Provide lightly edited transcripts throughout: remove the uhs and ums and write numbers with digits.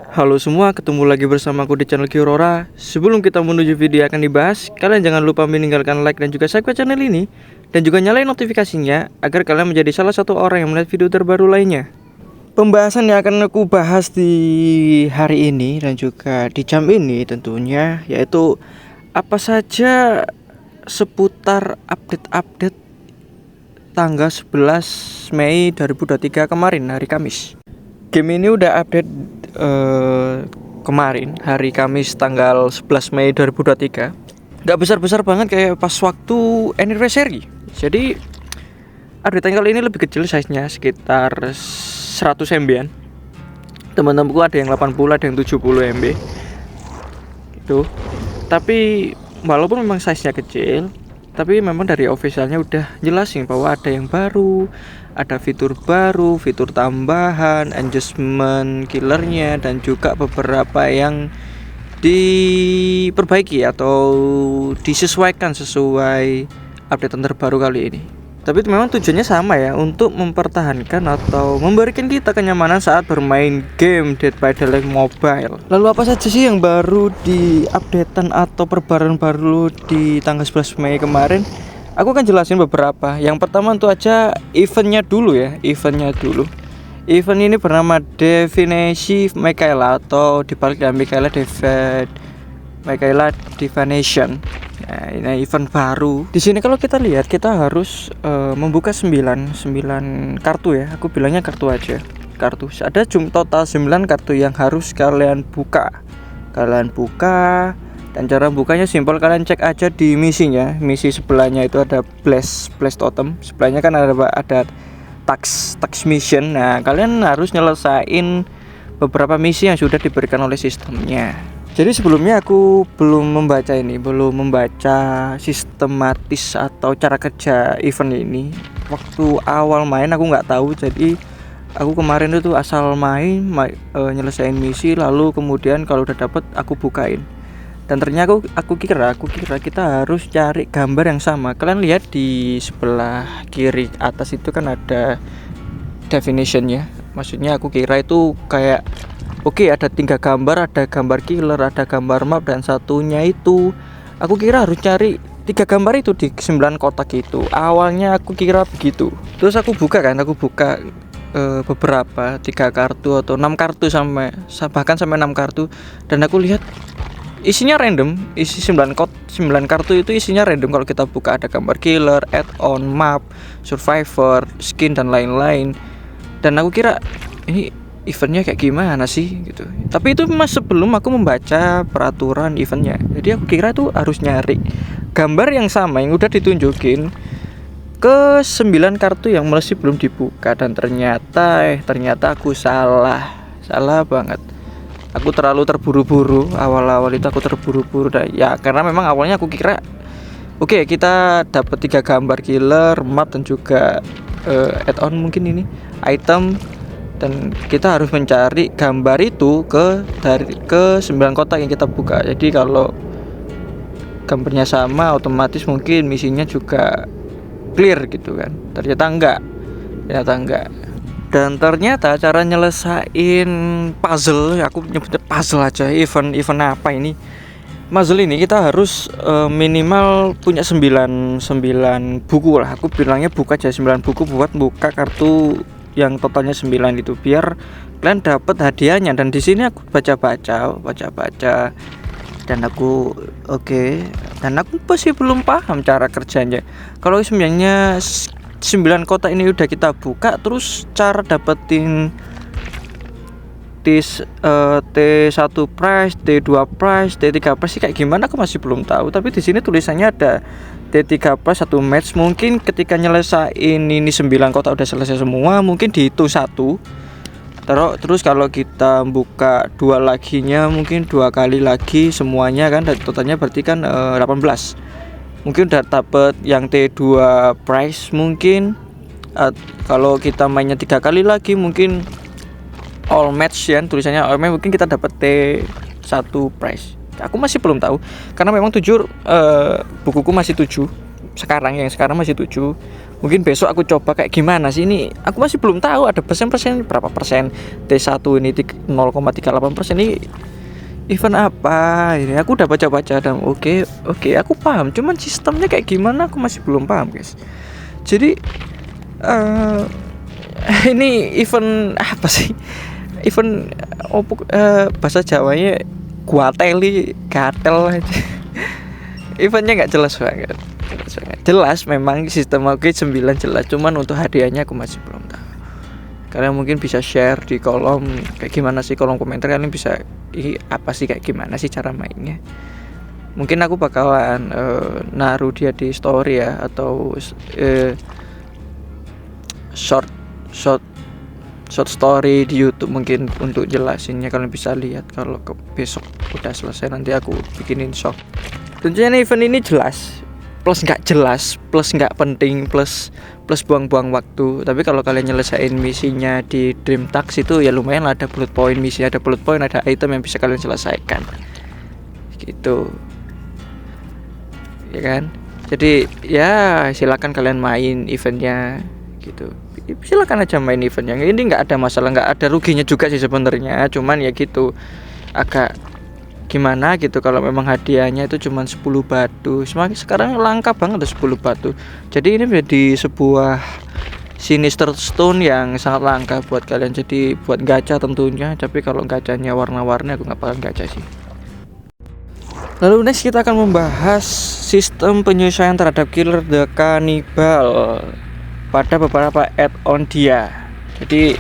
Halo semua, ketemu lagi bersama aku di channel Kiorora. Sebelum kita menuju video yang akan dibahas, kalian jangan lupa meninggalkan like dan juga subscribe channel ini, dan juga nyalain notifikasinya agar kalian menjadi salah satu orang yang melihat video terbaru lainnya. Pembahasan yang akan aku bahas di hari ini dan juga di jam ini tentunya yaitu apa saja seputar update-update tanggal 11 Mei 2023 kemarin, hari Kamis. Game ini udah update kemarin hari Kamis tanggal 11 Mei 2023. Gak besar-besar banget kayak pas waktu anniversary. Jadi update tanggal ini lebih kecil size-nya, sekitar 100 MB-an. Teman-temanku ada yang 80, ada yang 70 MB gitu. Tapi walaupun memang size-nya kecil, tapi memang dari officialnya udah jelasin bahwa ada yang baru, ada fitur baru, fitur tambahan, adjustment killernya, dan juga beberapa yang diperbaiki atau disesuaikan sesuai update terbaru kali ini. Tapi memang tujuannya sama ya, untuk mempertahankan atau memberikan kita kenyamanan saat bermain game Dead by Daylight Mobile. Lalu apa saja sih yang baru di updatean atau perbaruan baru di tanggal 11 Mei kemarin? Aku akan jelasin beberapa. Yang pertama untuk aja eventnya dulu ya, Event ini bernama Definisi Michaela atau dibalik dari Michaela Divination. Nah, ini event baru. Di sini kalau kita lihat, kita harus membuka 9 kartu ya. Aku bilangnya kartu aja. Kartu. Ada total 9 kartu yang harus kalian buka. Dan cara bukanya simpel, kalian cek aja di misinya. Misi sebelahnya itu ada blast totem. Sebelahnya kan ada tax mission. Nah, kalian harus nyelesain beberapa misi yang sudah diberikan oleh sistemnya. Jadi sebelumnya aku belum membaca sistematis atau cara kerja event ini. Waktu awal main aku nggak tahu, jadi aku kemarin itu asal main nyelesain misi, lalu kemudian kalau udah dapet aku bukain. Dan ternyata aku kira kita harus cari gambar yang sama. Kalian lihat di sebelah kiri atas itu kan ada definitionnya. Maksudnya aku kira itu kayak oke, ada 3 gambar, ada gambar killer, ada gambar map, dan satunya itu aku kira harus cari 3 gambar itu di 9 kotak itu. Awalnya aku kira begitu. Terus aku buka beberapa 3 kartu atau 6 kartu bahkan sampai 6 kartu, dan aku lihat isinya random. Isi 9 kartu itu isinya random. Kalau kita buka ada gambar killer, add-on, map, survivor, skin, dan lain-lain. Dan aku kira ini eventnya kayak gimana sih gitu. Tapi itu sebelum aku membaca peraturan eventnya. Jadi aku kira itu harus nyari gambar yang sama yang udah ditunjukin ke 9 kartu yang masih belum dibuka. Dan ternyata aku salah banget. Aku terlalu terburu-buru. Awal-awal itu aku terburu-buru ya, karena memang awalnya aku kira oke, kita dapat 3 gambar killer, map, dan juga add-on mungkin ini item, dan kita harus mencari gambar itu ke 9 kotak yang kita buka. Jadi kalau gambarnya sama, otomatis mungkin misinya juga clear gitu kan. Ternyata enggak. Dan ternyata cara nyelesain puzzle, aku nyebutnya puzzle aja, event apa ini? Puzzle ini kita harus minimal punya 9 buku lah. Aku bilangnya buka aja 9 buku buat buka kartu yang totalnya 9 itu, biar kalian dapat hadiahnya. Dan di sini aku baca-baca dan aku masih belum paham cara kerjanya. Kalau sebenarnya 9 kotak ini udah kita buka, terus cara dapetin T1 prize, T2 prize, T3 prize sih kayak gimana aku masih belum tahu. Tapi di sini tulisannya ada T3 prize 1 match. Mungkin ketika nyelesain ini 9 kotak udah selesai semua, mungkin dihitung 1. Terus kalau kita buka 2 laginya, mungkin 2 kali lagi semuanya kan, dan totalnya berarti kan 18. Mungkin udah dapet yang T2 prize mungkin. Kalau kita mainnya 3 kali lagi, mungkin all match ya, tulisannya all match, mungkin kita dapat T1 prize. Aku masih belum tahu, karena memang bukuku masih 7. Sekarang masih 7. Mungkin besok aku coba kayak gimana sih ini. Aku masih belum tahu ada persen berapa persen. T1 ini 0,38% ini event apa ini. Aku udah baca-baca dan oke, aku paham. Cuman sistemnya kayak gimana aku masih belum paham, guys. Jadi ini event apa sih? Event bahasa Jawanya gatel aja. Eventnya nggak jelas banget. Jelas memang sistem oke 9 jelas, cuman untuk hadiahnya aku masih belum tahu. Kalian mungkin bisa share di kolom kayak gimana sih, kolom komentar kalian bisa apa sih kayak gimana sih cara mainnya. Mungkin aku bakalan naruh dia di story ya, atau short story di YouTube mungkin untuk jelasinnya. Kalian bisa lihat kalau besok udah selesai, nanti aku bikinin short. Tentunya event ini jelas, plus nggak jelas, plus nggak penting, plus buang-buang waktu. Tapi kalau kalian nyelesain misinya di Dream Tax itu ya lumayan lah, ada bullet point misi, ada bullet point, ada item yang bisa kalian selesaikan gitu ya kan. Jadi ya silakan kalian main eventnya gitu, silakan aja main eventnya. Ini nggak ada masalah, nggak ada ruginya juga sih sebenarnya. Cuman ya gitu, agak gimana gitu kalau memang hadiahnya itu cuma 10 batu. Sekarang langka banget 10 batu. Jadi ini menjadi sebuah Sinister Stone yang sangat langka buat kalian. Jadi buat gacha tentunya, tapi kalau gacanya warna-warni aku nggak bakal gacha sih. Lalu next kita akan membahas sistem penyesuaian terhadap Killer the Cannibal pada beberapa add-on dia. Jadi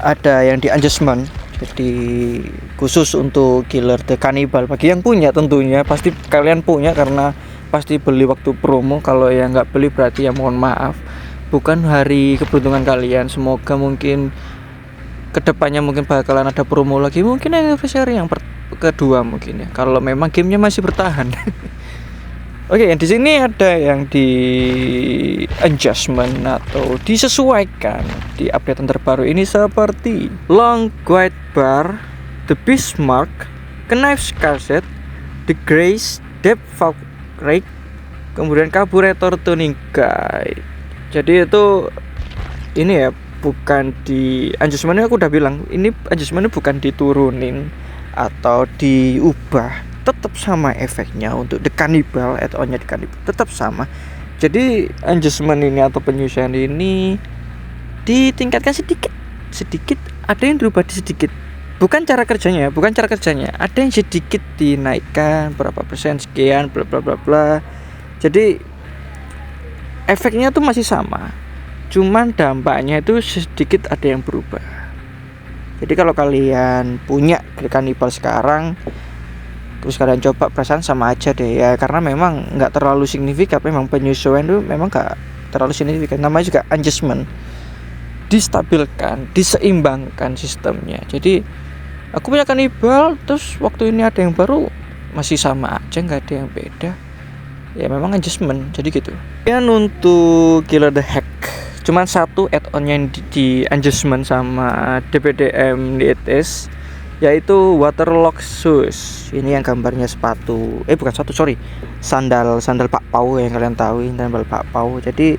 ada yang di adjustment, jadi khusus untuk Killer the Cannibal. Bagi yang punya tentunya pasti kalian punya karena pasti beli waktu promo. Kalau yang nggak beli berarti ya mohon maaf, bukan hari keberuntungan kalian. Semoga mungkin kedepannya mungkin bakalan ada promo lagi, mungkin anniversary yang kedua mungkin ya, kalau memang gamenya masih bertahan. Oke, di sini ada yang di adjustment atau disesuaikan di update terbaru ini, seperti Long Guide Bar, The Bismarck, Knife Cassette, The Grace, Depth Rate, kemudian Carburetor Tuning Guide. Jadi itu ini ya, bukan di adjustmentnya, aku udah bilang ini adjustmentnya bukan diturunin atau diubah, tetap sama efeknya. Untuk The Cannibal, add-onnya The Cannibal tetap sama. Jadi adjustment ini atau penyesuaian ini ditingkatkan sedikit, ada yang dirubah sedikit. Bukan cara kerjanya, ada yang sedikit dinaikkan berapa persen sekian bla bla bla bla. Jadi efeknya tuh masih sama, cuman dampaknya itu sedikit ada yang berubah. Jadi kalau kalian punya Cannibal sekarang terus kalian coba, perasaan sama aja deh ya, karena memang nggak terlalu signifikan. Memang penyesuaian itu memang nggak terlalu signifikan, namanya juga adjustment, distabilkan, diseimbangkan sistemnya. Jadi aku punya Cannibal, terus waktu ini ada yang baru masih sama aja, nggak ada yang beda ya, memang adjustment. Jadi gitu. Dan untuk Killer the Hack cuman satu add-on yang di adjustment sama DPDM DTS, yaitu Waterlock Shoes. Ini yang gambarnya sepatu, bukan sepatu, sorry, sandal Pak Pau yang kalian tahu, sandal Pak Pau. Jadi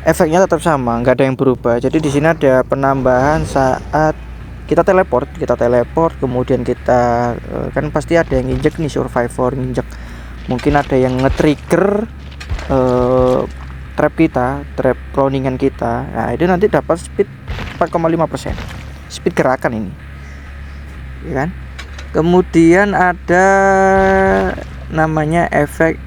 efeknya tetap sama, nggak ada yang berubah. Jadi di sini ada penambahan saat kita teleport, kemudian kita kan pasti ada yang injek nih, survivor injek. Mungkin ada yang nge-trigger trap cloningan kita. Nah, itu nanti dapat speed 4,5%. Speed gerakan ini. Ya kan? Kemudian ada namanya efek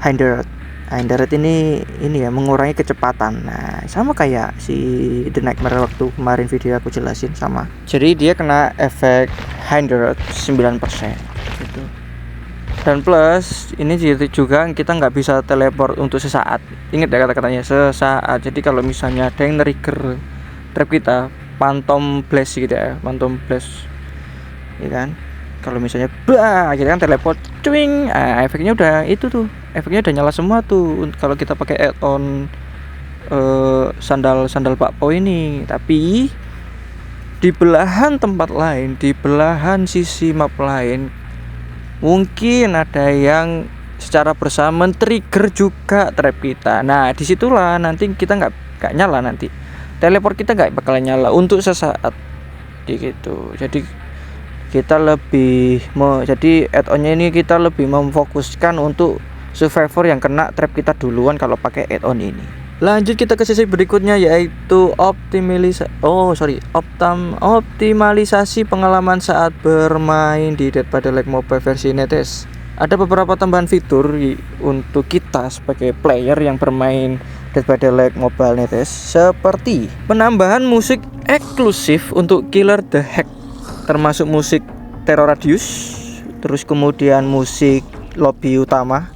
Hindered. Hindered ini ya, mengurangi kecepatan. Nah, sama kayak si The Nightmare waktu kemarin video aku jelasin sama. Jadi dia kena efek Hindered 9% gitu. Dan plus ini juga kita nggak bisa teleport untuk sesaat. Ingat ya kata-katanya, sesaat. Jadi kalau misalnya ada yang trigger trap kita, Phantom Blast gitu ya, Phantom Blast, ya kan. Kalau misalnya akhirnya kan teleport, cuing, efeknya udah itu tuh, efeknya udah nyala semua tuh. Kalau kita pakai add-on sandal Pak Po ini. Tapi di belahan tempat lain, di belahan sisi map lain, mungkin ada yang secara bersama men-trigger juga trap kita. Nah disitulah nanti kita nggak nyala, nanti teleport kita nggak bakalan nyala untuk sesaat gitu. Jadi kita lebih jadi add-onnya ini kita lebih memfokuskan untuk survivor yang kena trap kita duluan kalau pakai add-on ini. Lanjut kita ke sesi berikutnya, yaitu optimalisasi pengalaman saat bermain di Dead by Daylight Mobile versi netes. Ada beberapa tambahan fitur untuk kita sebagai player yang bermain Dead by Daylight Mobile netes, seperti penambahan musik eksklusif untuk Killer the Hack, termasuk musik Terror Radius, terus kemudian musik lobby utama,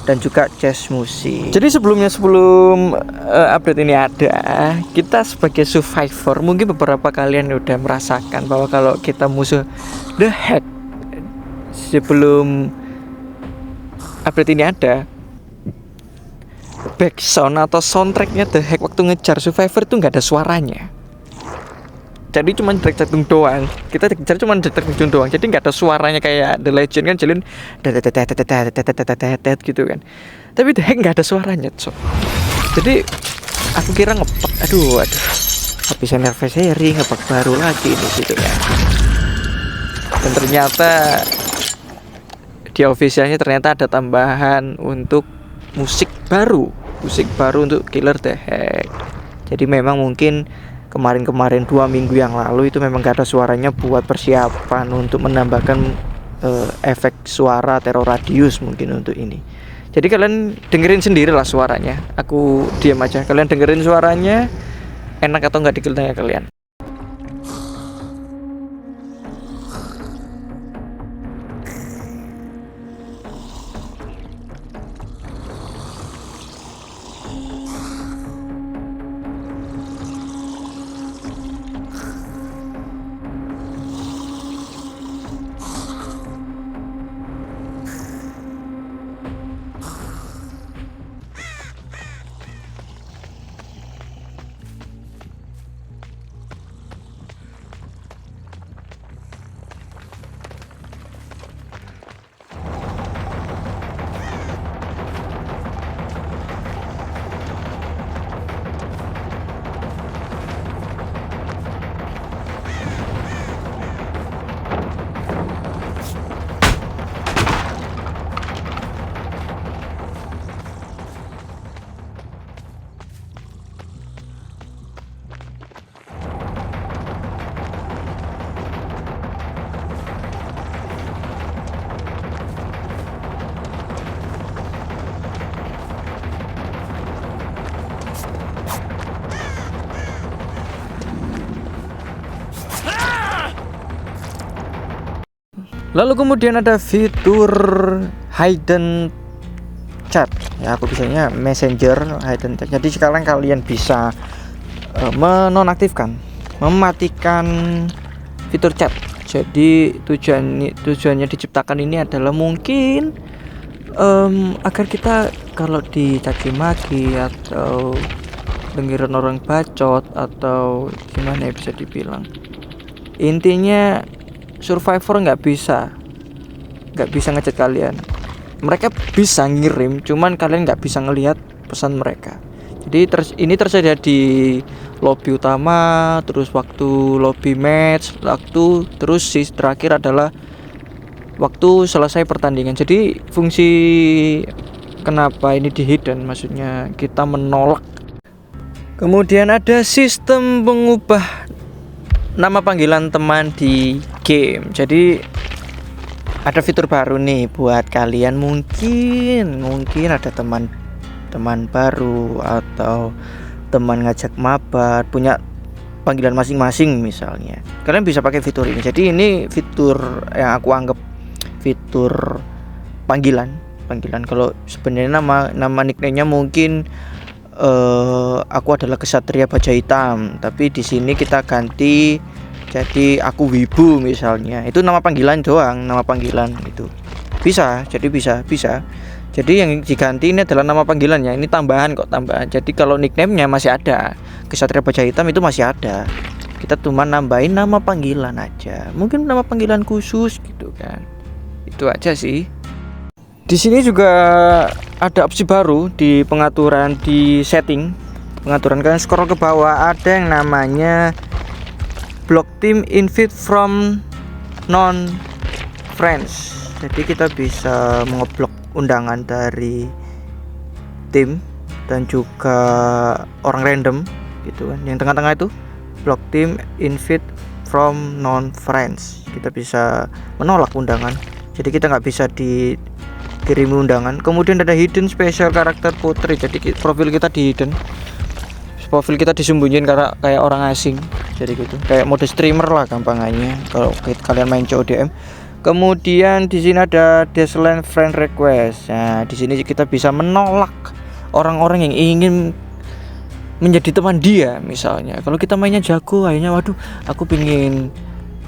dan juga jazz musik. Jadi sebelum update ini ada, kita sebagai survivor mungkin beberapa kalian udah merasakan bahwa kalau kita musuh The Hack, sebelum update ini ada, backsound atau soundtracknya The Hack waktu ngejar survivor itu nggak ada suaranya. Jadi cuma jedak-jedung doang. Kita kejar cuma jedak-jedung doang. Jadi nggak ada suaranya kayak The Legend kan, jalan gitu kan. Tapi The Hack nggak ada suaranya, so. Jadi aku kira ngepak. Aduh. Habis anniversary ngepak baru lagi ini gitu kan. Dan ternyata di officialnya ternyata ada tambahan untuk musik baru untuk Killer the Hack. Jadi memang mungkin kemarin 2 minggu yang lalu itu memang gak ada suaranya buat persiapan untuk menambahkan efek suara Terror Radius mungkin untuk ini. Jadi kalian dengerin sendirilah suaranya. Aku diam aja. Kalian dengerin suaranya enak atau enggak di telinga kalian. Lalu kemudian ada fitur hidden chat. Ya, aku bisanya messenger hidden chat. Jadi sekarang kalian bisa mematikan fitur chat. Jadi tujuannya diciptakan ini adalah mungkin agar kita kalau dicaci maki atau dengerin orang bacot atau gimana ya bisa dibilang, intinya survivor nggak bisa ngechat kalian. Mereka bisa ngirim, cuman kalian nggak bisa ngelihat pesan mereka. Jadi ini tersedia di lobby utama, terus waktu lobby match, terus terakhir adalah waktu selesai pertandingan. Jadi fungsi kenapa ini di hidden, maksudnya kita menolak. Kemudian ada sistem pengubah nama panggilan teman di game. Jadi ada fitur baru nih buat kalian, mungkin ada teman baru atau teman ngajak mabar punya panggilan masing-masing misalnya. Kalian bisa pakai fitur ini. Jadi ini fitur yang aku anggap fitur panggilan. Kalau sebenarnya nama nickname-nya mungkin aku adalah Kesatria Baja Hitam, tapi di sini kita ganti jadi aku Wibu misalnya. Itu nama panggilan doang, nama panggilan itu. Bisa. Jadi yang diganti ini adalah nama panggilannya. Ini tambahan. Jadi kalau nickname-nya masih ada, Kesatria Baja Hitam itu masih ada. Kita cuma nambahin nama panggilan aja. Mungkin nama panggilan khusus gitu kan. Itu aja sih. Di sini juga ada opsi baru di pengaturan di setting. Pengaturan, kalian scroll ke bawah, ada yang namanya block team invite from non friends. Jadi kita bisa mengeblok undangan dari tim dan juga orang random gitu kan. Yang tengah-tengah itu block team invite from non friends. Kita bisa menolak undangan. Jadi kita nggak bisa dikirim undangan. Kemudian ada hidden special karakter putri. Jadi profil kita di hidden. Profil kita disembunyiin karena kayak orang asing. Jadi gitu. Kayak mode streamer lah gampangannya kalau kalian main CODM. Kemudian di sini ada Desland friend request. Nah, di sini kita bisa menolak orang-orang yang ingin menjadi teman dia. Misalnya kalau kita mainnya jago, akhirnya waduh aku pingin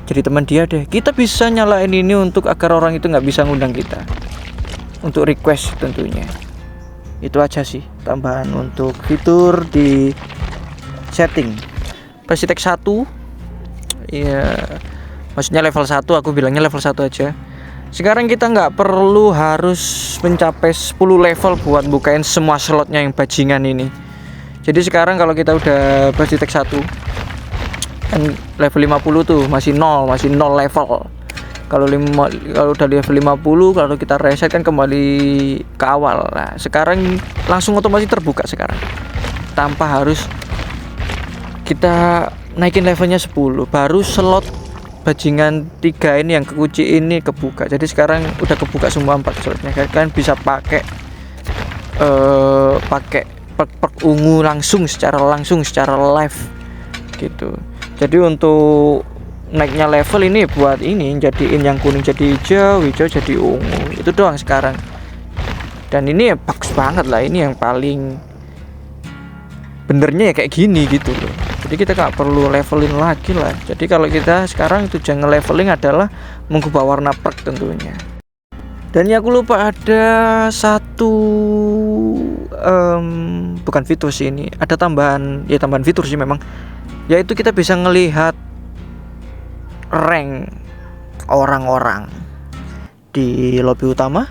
jadi teman dia deh, kita bisa nyalain ini untuk agar orang itu nggak bisa ngundang kita untuk request tentunya. Itu aja sih tambahan untuk fitur di setting Precitek 1 ya, maksudnya level 1, aku bilangnya level 1 aja. Sekarang kita nggak perlu harus mencapai 10 level buat bukain semua slotnya yang bajingan ini. Jadi sekarang kalau kita udah Precitek 1 kan level 50 tuh masih 0 level. Kalau udah level 50, kalau kita reset kan kembali ke awal. Nah, sekarang langsung otomatis terbuka sekarang. Tanpa harus kita naikin levelnya 10. Baru slot bajingan 3 ini yang kekunci ini kebuka. Jadi sekarang udah kebuka semua 4 slotnya. Kalian bisa pakai perk ungu secara langsung secara live gitu. Jadi untuk naiknya level ini buat ini jadiin yang kuning jadi hijau jadi ungu, itu doang sekarang. Dan ini bagus banget lah, ini yang paling benernya ya kayak gini gitu loh. Jadi kita gak perlu levelin lagi lah. Jadi kalau kita sekarang tujuan nge-leveling adalah mengubah warna perk tentunya. Dan ya aku lupa ada satu bukan fitur sih ini, ada tambahan fitur sih memang, yaitu kita bisa ngelihat rank orang-orang di lobby utama,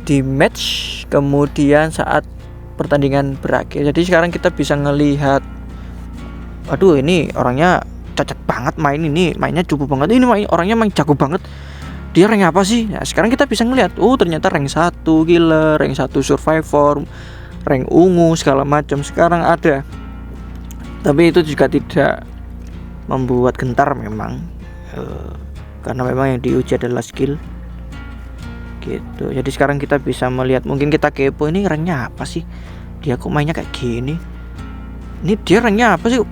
di match, kemudian saat pertandingan berakhir. Jadi sekarang kita bisa ngelihat, aduh ini orangnya cacat banget mainnya cukup banget, ini orangnya main jago banget, dia rank apa sih? Nah, sekarang kita bisa ngelihat, oh ternyata rank 1 killer, rank 1 survivor, rank ungu segala macam sekarang ada. Tapi itu juga tidak membuat gentar memang, karena memang yang diuji adalah skill gitu. Jadi sekarang kita bisa melihat, mungkin kita kepo, ini ranknya apa sih, dia kok mainnya kayak gini, ini dia ranknya apa sih,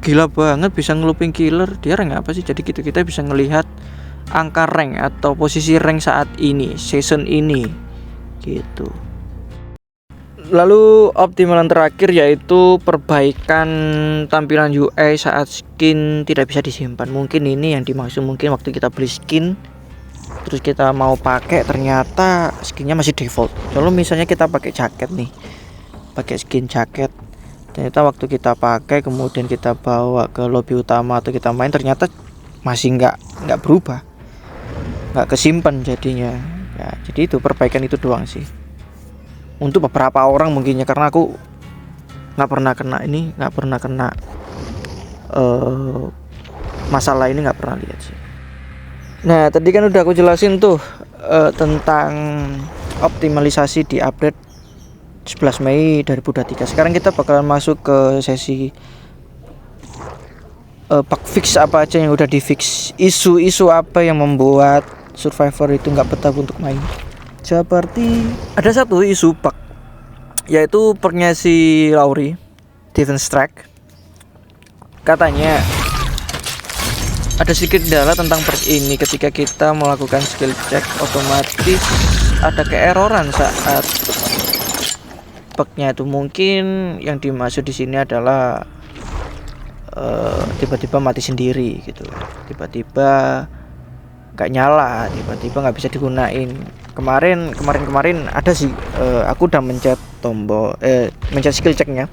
gila banget bisa ngelupin killer, dia rank apa sih. Jadi gitu kita bisa ngelihat angka rank atau posisi rank saat ini, season ini gitu. Lalu optimalan terakhir yaitu perbaikan tampilan UI saat skin tidak bisa disimpan. Mungkin ini yang dimaksud, mungkin waktu kita beli skin terus kita mau pakai ternyata skinnya masih default. Kalau misalnya kita pakai jaket nih, pakai skin jaket, ternyata waktu kita pakai kemudian kita bawa ke lobby utama atau kita main ternyata masih nggak berubah, nggak kesimpan jadinya ya. Jadi itu perbaikan itu doang sih untuk beberapa orang mungkinnya, karena aku nggak pernah kena masalah ini, nggak pernah lihat sih. Nah tadi kan udah aku jelasin tuh tentang optimalisasi di update 11 Mei 2023. Sekarang kita bakalan masuk ke sesi bug fix apa aja yang udah di fix, isu-isu apa yang membuat survivor itu nggak betah untuk main. Seperti ada satu isu bug, yaitu perknya si Lauri Defense Track. Katanya ada sedikit kendala tentang perk ini, ketika kita melakukan skill check otomatis ada keeroran saat perknya itu. Mungkin yang dimaksud di sini adalah tiba-tiba mati sendiri gitu, tiba-tiba nggak nyala, tiba-tiba nggak bisa digunain. Kemarin ada sih, aku udah mencet tombol mencet skill checknya,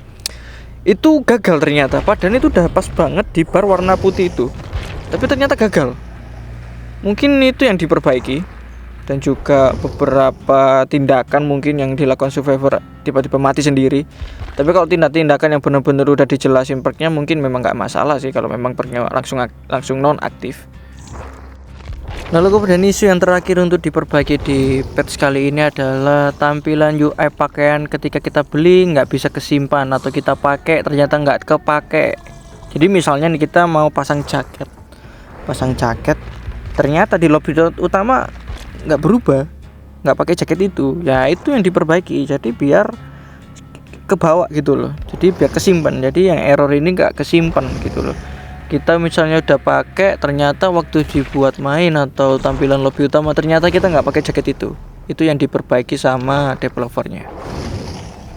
itu gagal ternyata, padahal itu udah pas banget di bar warna putih itu, tapi ternyata gagal. Mungkin itu yang diperbaiki dan juga beberapa tindakan mungkin yang dilakukan survivor tiba-tiba mati sendiri. Tapi kalau tindakan yang benar-benar udah dijelasin perknya mungkin memang nggak masalah sih kalau memang perknya langsung non aktif. Lalu kemudian isu yang terakhir untuk diperbaiki di patch kali ini adalah tampilan UI pakaian ketika kita beli nggak bisa kesimpan, atau kita pakai ternyata nggak kepake. Jadi misalnya nih kita mau pasang jaket ternyata di lobby utama nggak berubah, nggak pakai jaket itu. Ya itu yang diperbaiki, jadi biar kebawa gitu loh, jadi biar kesimpan. Jadi yang error ini nggak kesimpan gitu loh. Kita misalnya udah pakai, ternyata waktu dibuat main atau tampilan lobby utama ternyata kita nggak pakai jaket itu yang diperbaiki sama developernya.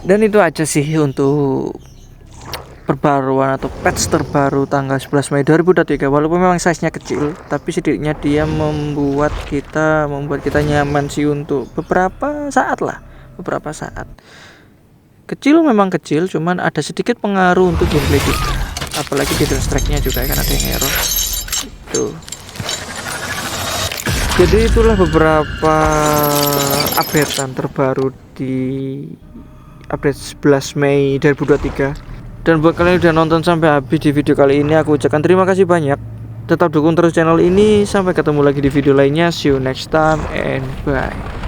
Dan itu aja sih untuk perbaruan atau patch terbaru tanggal 11 Mei 2023. Walaupun memang size-nya kecil, tapi sedikitnya dia membuat kita nyaman sih untuk beberapa saat. Kecil memang kecil, cuman ada sedikit pengaruh untuk gameplay kita. Apalagi di strike-nya juga kan ada yang error. Tuh. Jadi itulah beberapa updatean terbaru di update 11 Mei 2023. Dan buat kalian yang udah nonton sampai habis di video kali ini, aku ucapkan terima kasih banyak. Tetap dukung terus channel ini. Sampai ketemu lagi di video lainnya. See you next time and bye.